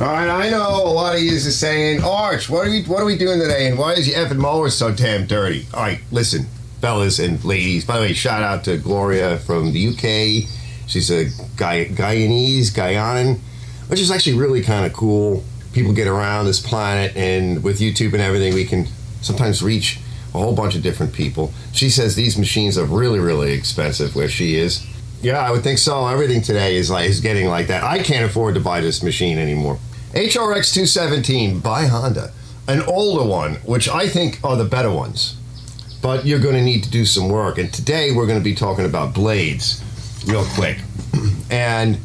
All right, I know a lot of you is saying, Arch, what are we doing today, and why is your effing mower so damn dirty? All right, listen, fellas and ladies. By the way, shout out to Gloria from the UK. She's a Guyanan, which is actually really kind of cool. People get around this planet, and with YouTube and everything, we can sometimes reach a whole bunch of different people. She says these machines are really, really expensive where she is. Yeah, I would think so. Everything today is getting like that. I can't afford to buy this machine anymore. HRX 217 by Honda, an older one, which I think are the better ones. But you're going to need to do some work. And today we're going to be talking about blades real quick. And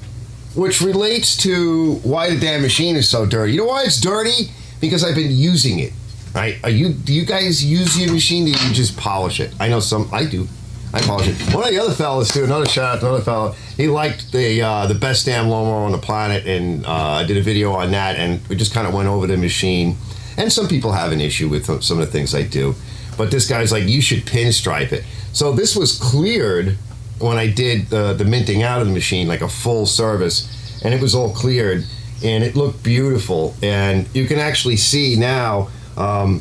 which relates to why the damn machine is so dirty. You know why it's dirty? Because I've been using it. Right? Do you guys use your machine, or do you just polish it? I know I do. I polish it. One of the other fellas, too, another shout out to another fella, he liked the best damn lawnmower on the planet, and I did a video on that, and we just kind of went over the machine. And some people have an issue with some of the things I do. But this guy's like, you should pinstripe it. So this was cleared when I did the minting out of the machine, like a full service, and it was all cleared, and it looked beautiful. And you can actually see now, I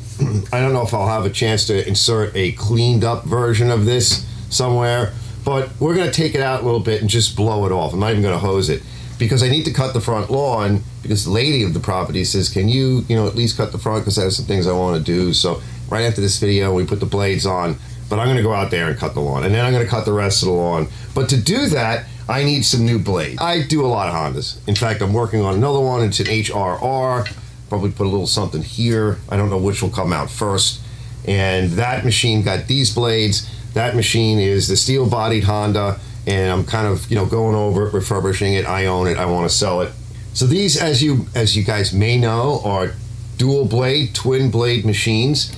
don't know if I'll have a chance to insert a cleaned up version of this somewhere, but we're going to take it out a little bit and just blow it off. I'm not even going to hose it because I need to cut the front lawn, because the lady of the property says, can you at least cut the front, because I have some things I want to do. So right after this video, we put the blades on, but I'm going to go out there and cut the lawn, and then I'm going to cut the rest of the lawn. But to do that, I need some new blades. I do a lot of Hondas. In fact, I'm working on another one. It's an HRR. Probably put a little something here. I don't know which will come out first. And that machine got these blades. That machine is the steel-bodied Honda, and I'm kind of going over it, refurbishing it. I own it. I want to sell it. So these, as you guys may know, are dual blade, twin blade machines.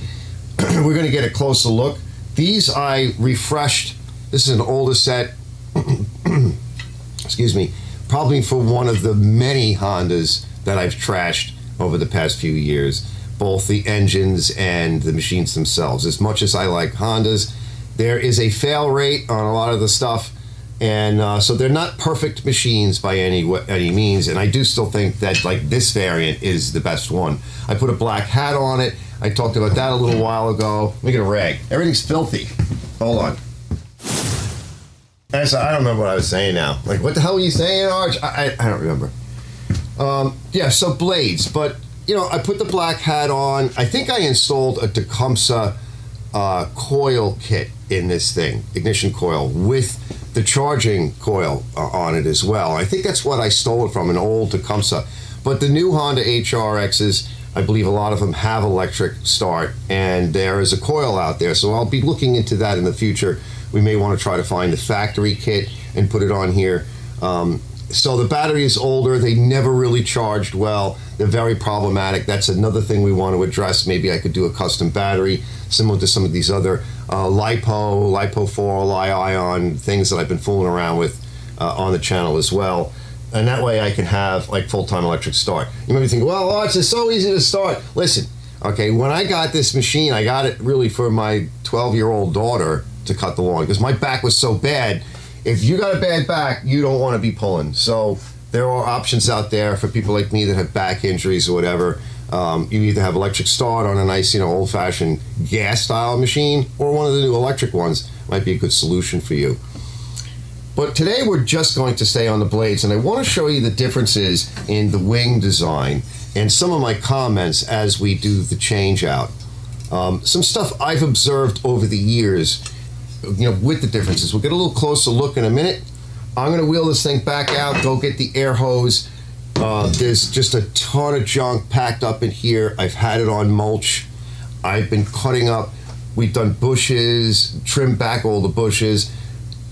We're going to get a closer look. These I refreshed. This is an older set. Excuse me. Probably for one of the many Hondas that I've trashed over the past few years, both the engines and the machines themselves. As much as I like Hondas, there is a fail rate on a lot of the stuff, and so they're not perfect machines by any means, and I do still think that this variant is the best one. I put a black hat on it. I talked about that a little while ago. Let me get a rag. Everything's filthy. Hold on. I don't remember what I was saying now. What the hell were you saying, Arch? I don't remember. Yeah, so blades, but I put the black hat on. I think I installed a Tecumseh coil kit in this thing, ignition coil, with the charging coil on it as well. I think that's what I stole it from, an old Tecumseh. But the new Honda HRXs, I believe a lot of them have electric start, and there is a coil out there, so I'll be looking into that in the future. We may want to try to find a factory kit and put it on here. So the battery is older. They never really charged well. They're very problematic. That's another thing we want to address. Maybe I could do a custom battery similar to some of these other LiPo4, Li-ion things that I've been fooling around with on the channel as well. And that way I can have full-time electric start. You might be thinking, well, Arch, it's so easy to start. Listen, okay, when I got this machine, I got it really for my 12-year-old daughter to cut the lawn, because my back was so bad. If you got a bad back, you don't want to be pulling. So there are options out there for people like me that have back injuries or whatever. You either have electric start on a nice, old-fashioned gas-style machine, or one of the new electric ones might be a good solution for you. But today we're just going to stay on the blades, and I want to show you the differences in the wing design and some of my comments as we do the change out. Some stuff I've observed over the years, with the differences. We'll get a little closer look in a minute. I'm going to wheel this thing back out, go get the air hose. There's just a ton of junk packed up in here. I've had it on mulch. I've been cutting up. We've done bushes, trimmed back all the bushes,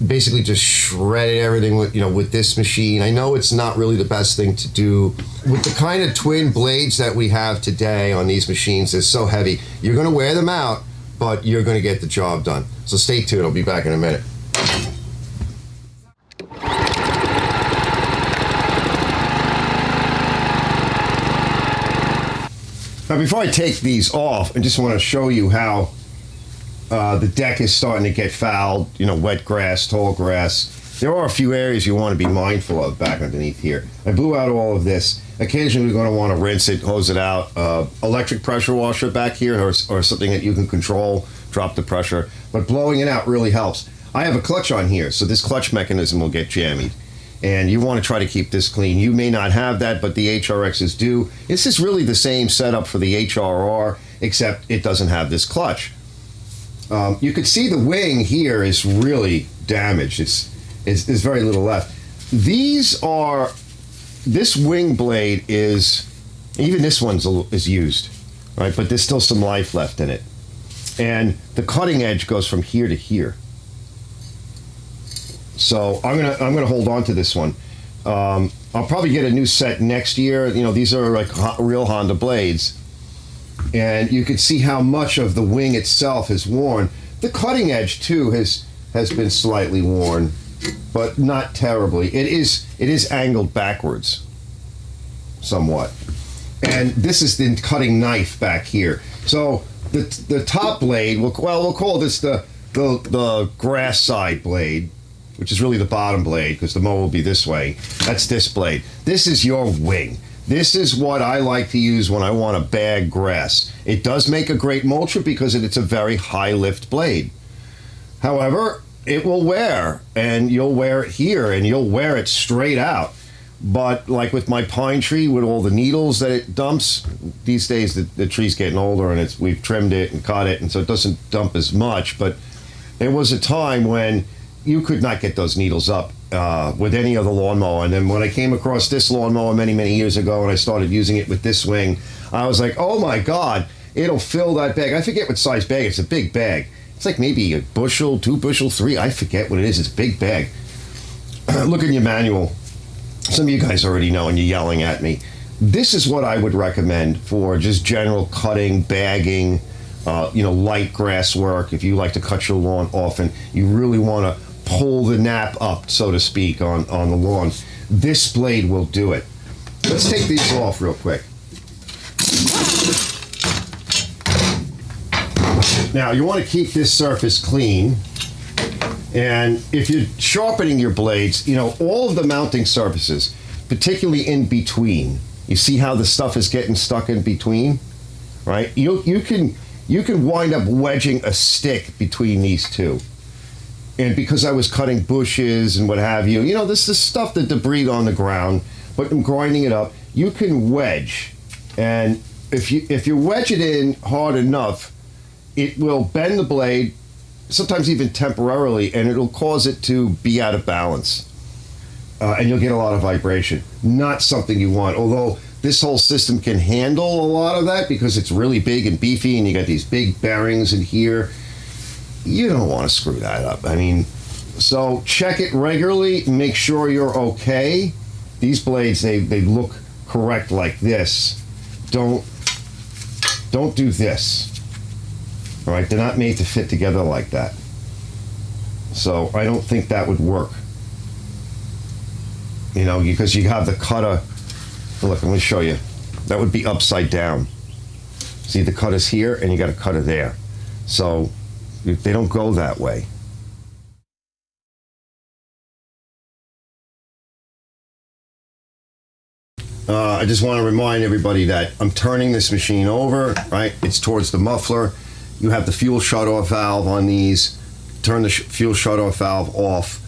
basically just shredded everything with this machine. I know it's not really the best thing to do. With the kind of twin blades that we have today on these machines, they're so heavy. You're going to wear them out, but you're going to get the job done. So stay tuned. I'll be back in a minute. Now, before I take these off, I just want to show you how the deck is starting to get fouled, wet grass, tall grass. There are a few areas you want to be mindful of back underneath here. I blew out all of this. occasionally we're going to want to rinse it, hose it out. Electric pressure washer back here, or something that you can control, drop the pressure. But blowing it out really helps. I have a clutch on here, so this clutch mechanism will get jammied. And you want to try to keep this clean. You may not have that, but the HRXs do. This is really the same setup for the HRR, except it doesn't have this clutch. You can see the wing here is really damaged. There's very little left. This wing blade is, even this one is used, right? But there's still some life left in it. And the cutting edge goes from here to here. So I'm gonna hold on to this one. I'll probably get a new set next year. You know, these are like real Honda blades. And you can see how much of the wing itself is worn. The cutting edge too has been slightly worn, but not terribly. It is angled backwards somewhat. And this is the cutting knife back here. So the top blade, we'll call this the grass side blade, which is really the bottom blade because the mower will be this way. That's this blade. This is your wing. This is what I like to use when I want to bag grass. It does make a great mulcher because it's a very high lift blade. However, it will wear, and you'll wear it here, and you'll wear it straight out. But like with my pine tree, with all the needles that it dumps, these days the tree's getting older, and we've trimmed it and cut it, and so it doesn't dump as much. But there was a time when you could not get those needles up with any other lawnmower. And then when I came across this lawnmower many, many years ago and I started using it with this wing, I was like, oh my God, it'll fill that bag. I forget what size bag. It's a big bag. It's like maybe a bushel, 2 bushel, 3. I forget what it is. It's a big bag. Look in your manual. Some of you guys already know and you're yelling at me. This is what I would recommend for just general cutting, bagging, light grass work. If you like to cut your lawn often, you really want to pull the nap up, so to speak, on the lawn. This blade will do it. Let's take these off real quick. Now, you want to keep this surface clean. And if you're sharpening your blades, all of the mounting surfaces, particularly in between, you see how the stuff is getting stuck in between, right? You can wind up wedging a stick between these two. And because I was cutting bushes and what have you, this is stuff, the debris on the ground, but I'm grinding it up, you can wedge. And if you wedge it in hard enough, it will bend the blade, sometimes even temporarily, and it'll cause it to be out of balance. And you'll get a lot of vibration. Not something you want, although this whole system can handle a lot of that because it's really big and beefy and you got these big bearings in here. You don't want to screw that up. So check it regularly, make sure you're okay. These blades, they look correct like this. Don't do this. All right, they're not made to fit together like that. So I don't think that would work. Because you have the cutter. Look, I'm going to show you. That would be upside down. See, the cutter's here, and you got a cutter there. So they don't go that way. I just want to remind everybody that I'm turning this machine over, right? It's towards the muffler. You have the fuel shut-off valve on these. Turn the fuel shut-off valve off.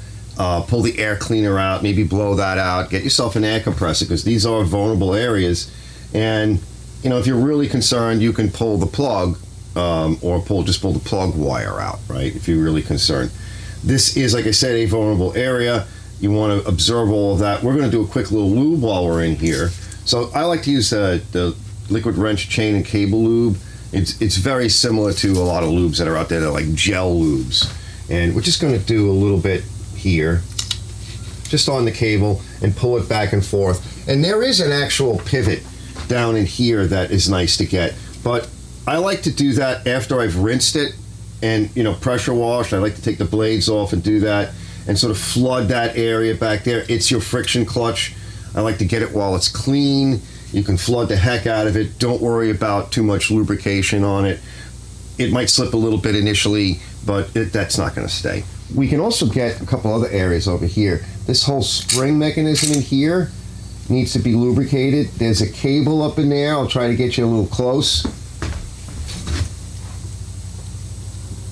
Pull the air cleaner out, maybe blow that out. Get yourself an air compressor because these are vulnerable areas. And, if you're really concerned, you can pull the plug or just pull the plug wire out, right, if you're really concerned. This is, like I said, a vulnerable area. You want to observe all of that. We're going to do a quick little lube while we're in here. So I like to use the liquid wrench chain and cable lube. It's very similar to a lot of lubes that are out there that are like gel lubes. And we're just going to do a little bit here, just on the cable, and pull it back and forth. And there is an actual pivot down in here that is nice to get. But I like to do that after I've rinsed it and, pressure washed. I like to take the blades off and do that and sort of flood that area back there. It's your friction clutch. I like to get it while it's clean. You can flood the heck out of it. Don't worry about too much lubrication on it. It might slip a little bit initially, but that's not going to stay. We can also get a couple other areas over here. This whole spring mechanism in here needs to be lubricated. There's a cable up in there. I'll try to get you a little close.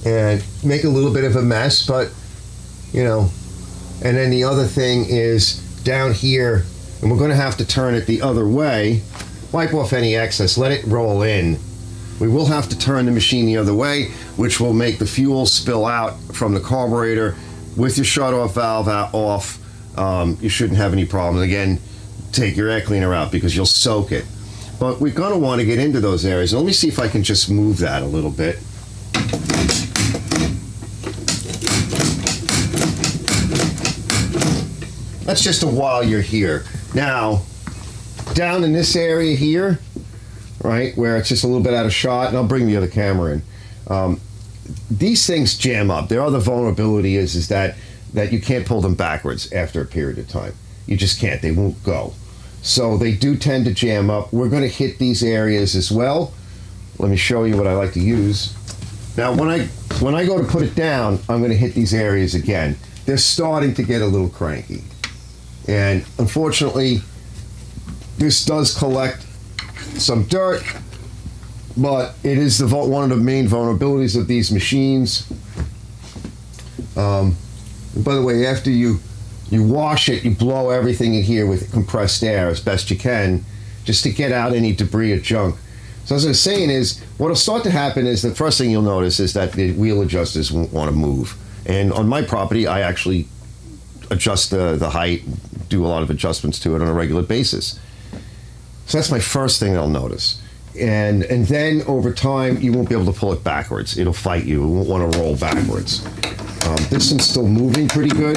And make a little bit of a mess, but, you know. And then the other thing is down here, and we're going to have to turn it the other way. Wipe off any excess. Let it roll in. We will have to turn the machine the other way, which will make the fuel spill out from the carburetor. With your shut-off valve off, you shouldn't have any problem. Again, take your air cleaner out because you'll soak it. But we're going to want to get into those areas. Let me see if I can just move that a little bit. That's just a while you're here. Now, down in this area here, right, where it's just a little bit out of shot, and I'll bring the other camera in. These things jam up. Their other vulnerability is that you can't pull them backwards after a period of time. You just can't. They won't go. So they do tend to jam up. We're going to hit these areas as well. Let me show you what I like to use. Now, when I go to put it down, I'm going to hit these areas again. They're starting to get a little cranky. And unfortunately, this does collect some dirt, but it is one of the main vulnerabilities of these machines. And by the way, after you wash it, you blow everything in here with compressed air as best you can, just to get out any debris or junk. So as I was saying is, what will start to happen is the first thing you'll notice is that the wheel adjusters won't want to move. And on my property, I actually adjust the height, do a lot of adjustments to it on a regular basis. So that's my first thing they'll notice. And then over time, you won't be able to pull it backwards. It'll fight you. It won't want to roll backwards. This one's still moving pretty good.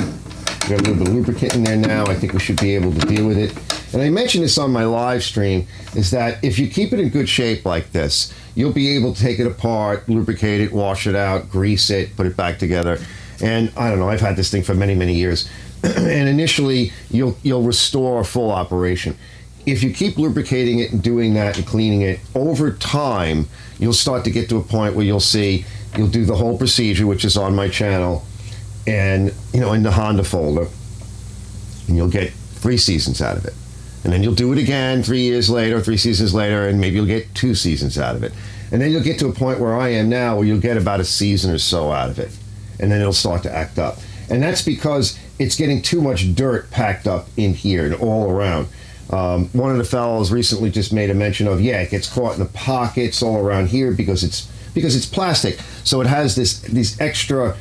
Got a little bit of lubricant in there now. I think we should be able to deal with it. And I mentioned this on my live stream, is that if you keep it in good shape like this, you'll be able to take it apart, lubricate it, wash it out, grease it, put it back together. And I don't know, I've had this thing for many, many years. And initially, you'll restore full operation. If you keep lubricating it and doing that and cleaning it, over time, you'll start to get to a point where you'll do the whole procedure, which is on my channel, and, you know, in the Honda folder, and you'll get 3 seasons out of it. And then you'll do it again 3 years later, 3 seasons later, and maybe you'll get 2 seasons out of it. And then you'll get to a point where I am now, where you'll get about a season or so out of it. And then it'll start to act up. And that's because it's getting too much dirt packed up in here and all around. One of the fellows recently just made a mention of, it gets caught in the pockets all around here because it's plastic. So it has these extra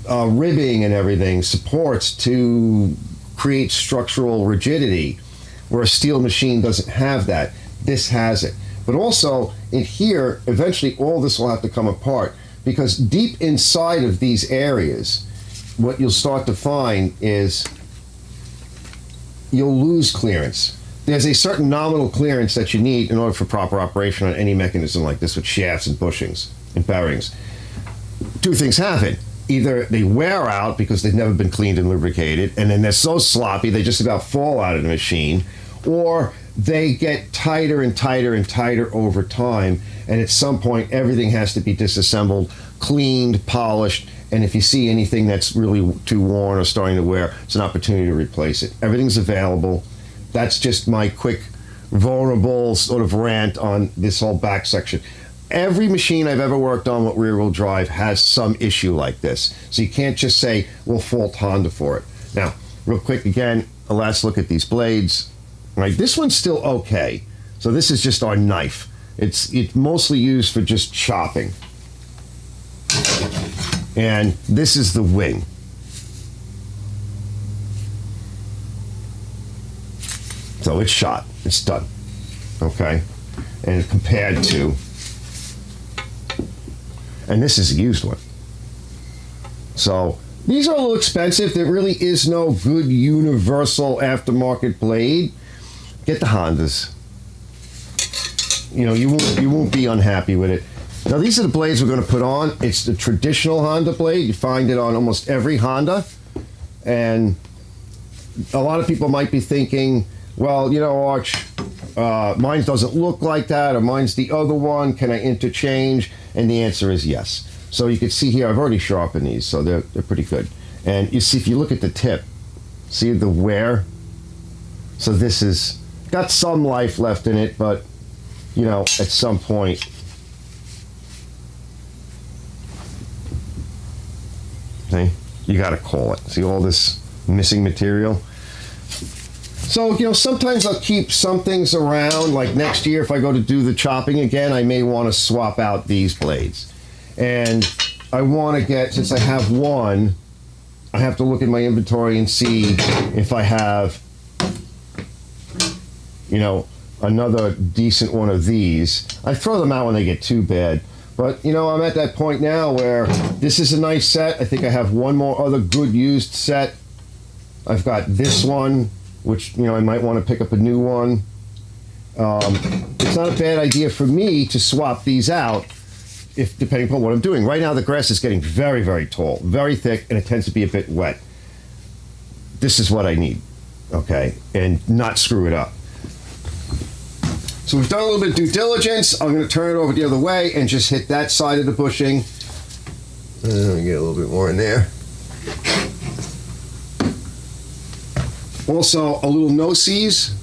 ribbing and everything, supports to create structural rigidity, where a steel machine doesn't have that. This has it. But also in here, eventually all this will have to come apart, because deep inside of these areas, what you'll start to find is you'll lose clearance. There's a certain nominal clearance that you need in order for proper operation on any mechanism like this with shafts and bushings and bearings. 2 things happen. Either they wear out because they've never been cleaned and lubricated, and then they're so sloppy they just about fall out of the machine, or they get tighter and tighter and tighter over time, and at some point everything has to be disassembled, cleaned, polished, and if you see anything that's really too worn or starting to wear, it's an opportunity to replace it. Everything's available. That's just my quick, vulnerable sort of rant on this whole back section. Every machine I've ever worked on with rear-wheel drive has some issue like this. So you can't just say, we'll fault Honda for it. Now, real quick again, a last look at these blades. Right, this one's still okay. So this is just our knife. It's mostly used for just chopping. And this is the wing. So it's shot. It's done. Okay? And compared to... And this is a used one. So these are a little expensive. There really is no good universal aftermarket blade. Get the Hondas. You know, you won't be unhappy with it. Now these are the blades we're going to put on. It's the traditional Honda blade. You find it on almost every Honda. And a lot of people might be thinking, well, you know, Arch, mine doesn't look like that, or mine's the other one. Can I interchange? And the answer is yes. So you can see here, I've already sharpened these, so they're pretty good. And you see, if you look at the tip, see the wear? So this has got some life left in it, but you know, at some point, see, you got to call it. See all this missing material? So, you know, sometimes I'll keep some things around, like next year if I go to do the chopping again, I may want to swap out these blades. And I want to get, since I have one, I have to look at my inventory and see if I have, you know, another decent one of these. I throw them out when they get too bad. But, you know, I'm at that point now where this is a nice set. I think I have one more other good used set. I've got this one, which, you know, I might want to pick up a new one. It's not a bad idea for me to swap these out, if depending upon what I'm doing. Right now, the grass is getting very, very tall, very thick, and it tends to be a bit wet. This is what I need, okay, and not screw it up. So we've done a little bit of due diligence. I'm going to turn it over the other way and just hit that side of the bushing. Let me get a little bit more in there. Also, a little no-sees.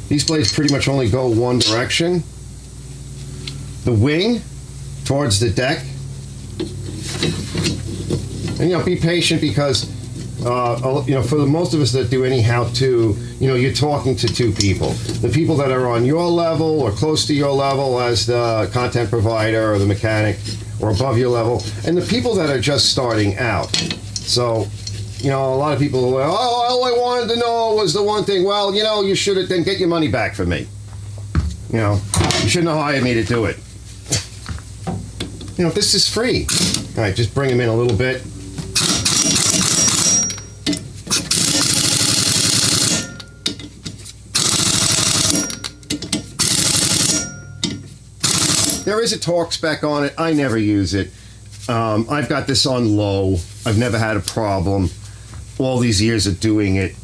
These blades pretty much only go one direction. The wing towards the deck. And, you know, be patient because, you know, for the most of us that do any how-to, you know, you're talking to two people. The people that are on your level or close to your level as the content provider or the mechanic or above your level, and the people that are just starting out. So, you know, a lot of people are like, oh, all I wanted to know was the one thing. Well, you know, you should have then get your money back from me. You know, you shouldn't have hired me to do it. You know, this is free. All right, just bring them in a little bit. There is a torque spec on it. I never use it. I've got this on low. I've never had a problem. All these years of doing it,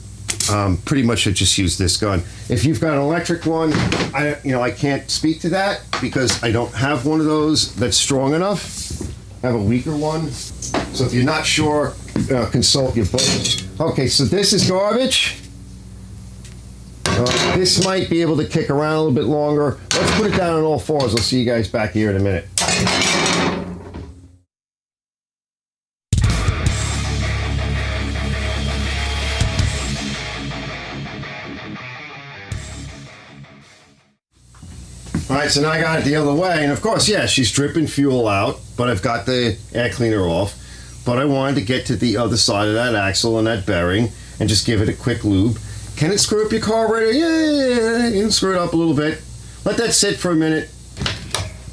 pretty much I just use this gun. If you've got an electric one, I can't speak to that because I don't have one of those that's strong enough. I have a weaker one. So if you're not sure, consult your buddy. Okay, so this is garbage. This might be able to kick around a little bit longer. Let's put it down on all fours. I'll see you guys back here in a minute. All right, so now I got it the other way, and of course, yeah, she's dripping fuel out, but I've got the air cleaner off. But I wanted to get to the other side of that axle and that bearing and just give it a quick lube. Can it screw up your carburetor? Yeah, you can screw it up a little bit. Let that sit for a minute,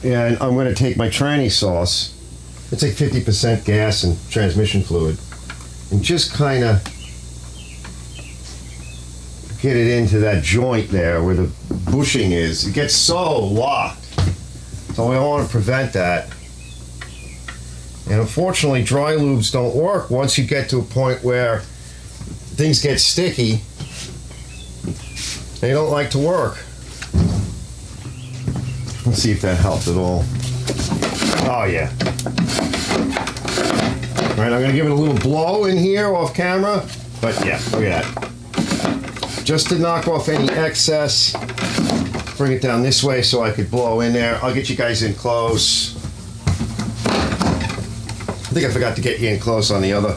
and I'm going to take my tranny sauce. It's like 50% gas and transmission fluid, and just kind of get it into that joint there where the bushing is. It gets so locked. So I want to prevent that. And unfortunately, dry lubes don't work once you get to a point where things get sticky. They don't like to work. Let's see if that helped at all. Oh, yeah. All right, I'm going to give it a little blow in here off camera. But yeah, look at that. Just to knock off any excess. Bring it down this way so I could blow in there. I'll get you guys in close. I think I forgot to get you in close on the other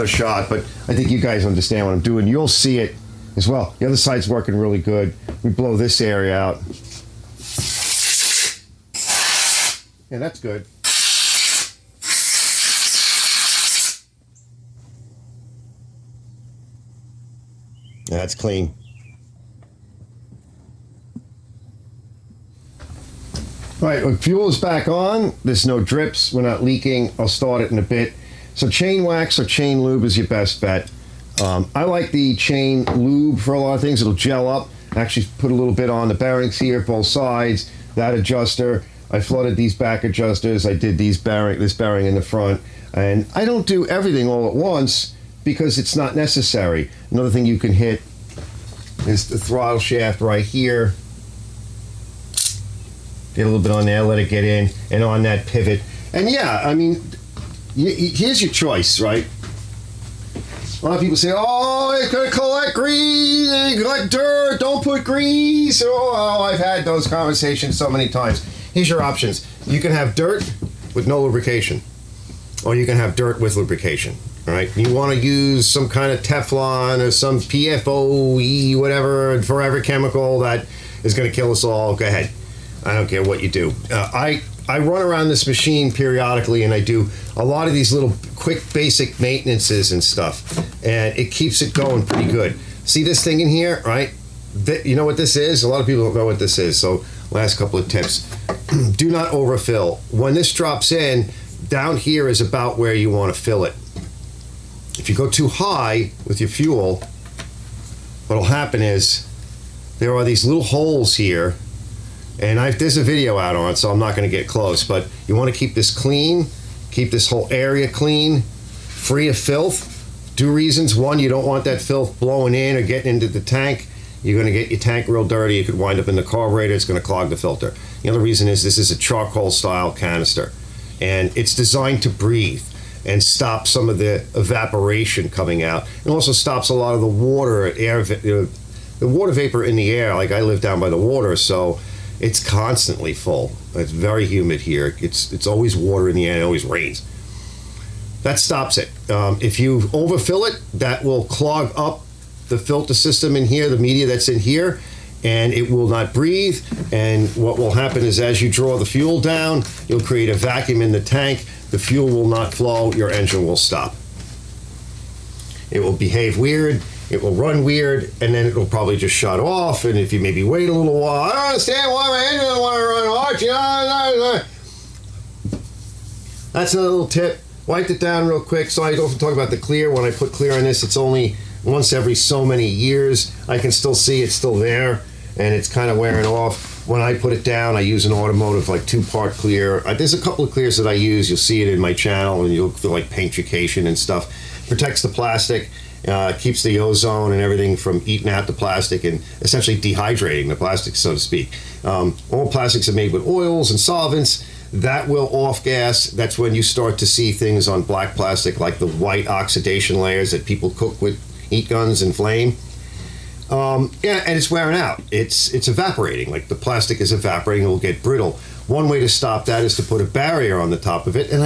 shot, but I think you guys understand what I'm doing. You'll see it as well. The other side's working really good. We blow this area out. Yeah, that's good. Yeah, that's clean. All right, when fuel is back on, there's no drips, we're not leaking. I'll start it in a bit. So chain wax or chain lube is your best bet. I like the chain lube for a lot of things. It'll gel up. Actually put a little bit on the bearings here, both sides. That adjuster. I flooded these back adjusters. I did this bearing in the front. And I don't do everything all at once because it's not necessary. Another thing you can hit is the throttle shaft right here. Get a little bit on there, let it get in, and on that pivot. And yeah, I mean, here's your choice, right? A lot of people say, oh, it's going to collect grease, collect dirt, don't put grease. Oh, I've had those conversations so many times. Here's your options. You can have dirt with no lubrication, or you can have dirt with lubrication. All right, you want to use some kind of Teflon or some PFOE, whatever, forever chemical that is going to kill us all. Go ahead. I don't care what you do. I run around this machine periodically, and I do a lot of these little quick basic maintenances and stuff, and it keeps it going pretty good. See this thing in here, right? You know what this is? A lot of people don't know what this is, so last couple of tips. Do not overfill. When this drops in, down here is about where you want to fill it. If you go too high with your fuel, what'll happen is there are these little holes here, and there's a video out on it, so I'm not going to get close, but you want to keep this clean, keep this whole area clean, free of filth. 2 reasons. 1, you don't want that filth blowing in or getting into the tank. You're going to get your tank real dirty. It could wind up in the carburetor. It's going to clog the filter. The other reason is this is a charcoal style canister, and it's designed to breathe and stop some of the evaporation coming out. It also stops a lot of the water, the water vapor in the air. Like I live down by the water, so it's constantly full. It's very humid here. It's always water in the air. It always rains. That stops it. If you overfill it, that will clog up the filter system in here, the media that's in here, and it will not breathe. And what will happen is as you draw the fuel down, you'll create a vacuum in the tank. The fuel will not flow, your engine will stop. It will behave weird, it will run weird, and then it'll probably just shut off. And if you maybe wait a little while, I don't understand why my engine doesn't want to run hard. That's another little tip. Wipe it down real quick. So I often talk about the clear. When I put clear on this, it's only once every so many years. I can still see it's still there, and it's kind of wearing off. When I put it down, I use an automotive like 2-part clear. There's a couple of clears that I use. You'll see it in my channel, and you'll feel like paintrification and stuff. Protects the plastic, keeps the ozone and everything from eating out the plastic and essentially dehydrating the plastic, so to speak. All plastics are made with oils and solvents. That will off gas. That's when you start to see things on black plastic like the white oxidation layers that people cook with heat guns and flame. And it's wearing out. It's evaporating. Like the plastic is evaporating, it will get brittle. One way to stop that is to put a barrier on the top of it. And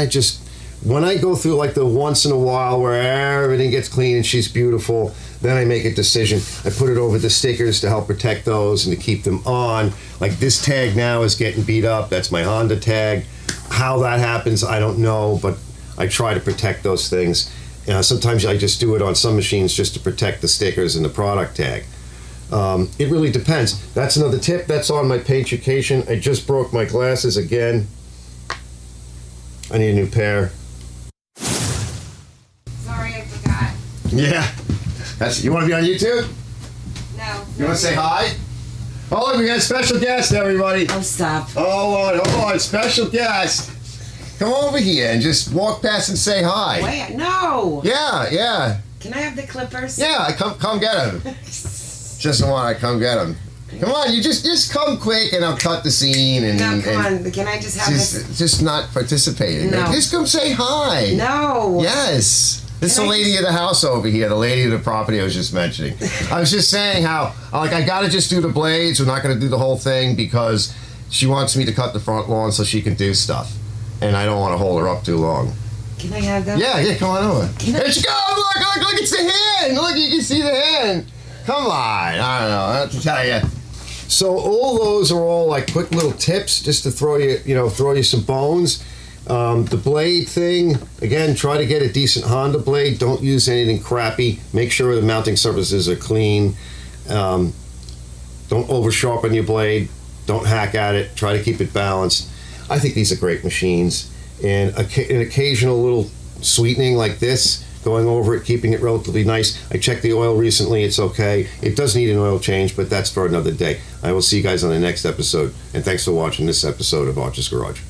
when I go through like the once in a while where everything gets clean and she's beautiful, then I make a decision. I put it over the stickers to help protect those and to keep them on. Like this tag now is getting beat up. That's my Honda tag. How that happens, I don't know, but I try to protect those things. Sometimes I just do it on some machines just to protect the stickers and the product tag. It really depends. That's another tip. That's on my paintrification. I just broke my glasses again. I need a new pair. Sorry, I forgot. Yeah. You want to be on YouTube? No. You want to say hi? Oh, look, we got a special guest, everybody. Oh, stop. Oh, Lord, hold on. Special guest. Come over here and just walk past and say hi. Wait, no. Yeah. Can I have the clippers? Yeah, come get them. Just want to come get them. Come on, you just come quick and I'll cut the scene. And, no, come on. Can I just have this? Just not participating. No. Just come say hi. No. Yes. This is the lady of the house over here, the lady of the property I was just mentioning. I was just saying how, I got to just do the blades. We're not going to do the whole thing because she wants me to cut the front lawn so she can do stuff. And I don't want to hold her up too long. Can I have them? Yeah, come on over. There she goes! Look, it's the hand! Look, you can see the hand. Come on, I don't know, I have to tell you. So all those are all like quick little tips just to throw you some bones. The blade thing, again, try to get a decent Honda blade. Don't use anything crappy. Make sure the mounting surfaces are clean. Don't over sharpen your blade. Don't hack at it. Try to keep it balanced. I think these are great machines, and an occasional little sweetening like this, going over it, keeping it relatively nice. I checked the oil recently, it's okay. It does need an oil change, but that's for another day. I will see you guys on the next episode, and thanks for watching this episode of Archer's Garage.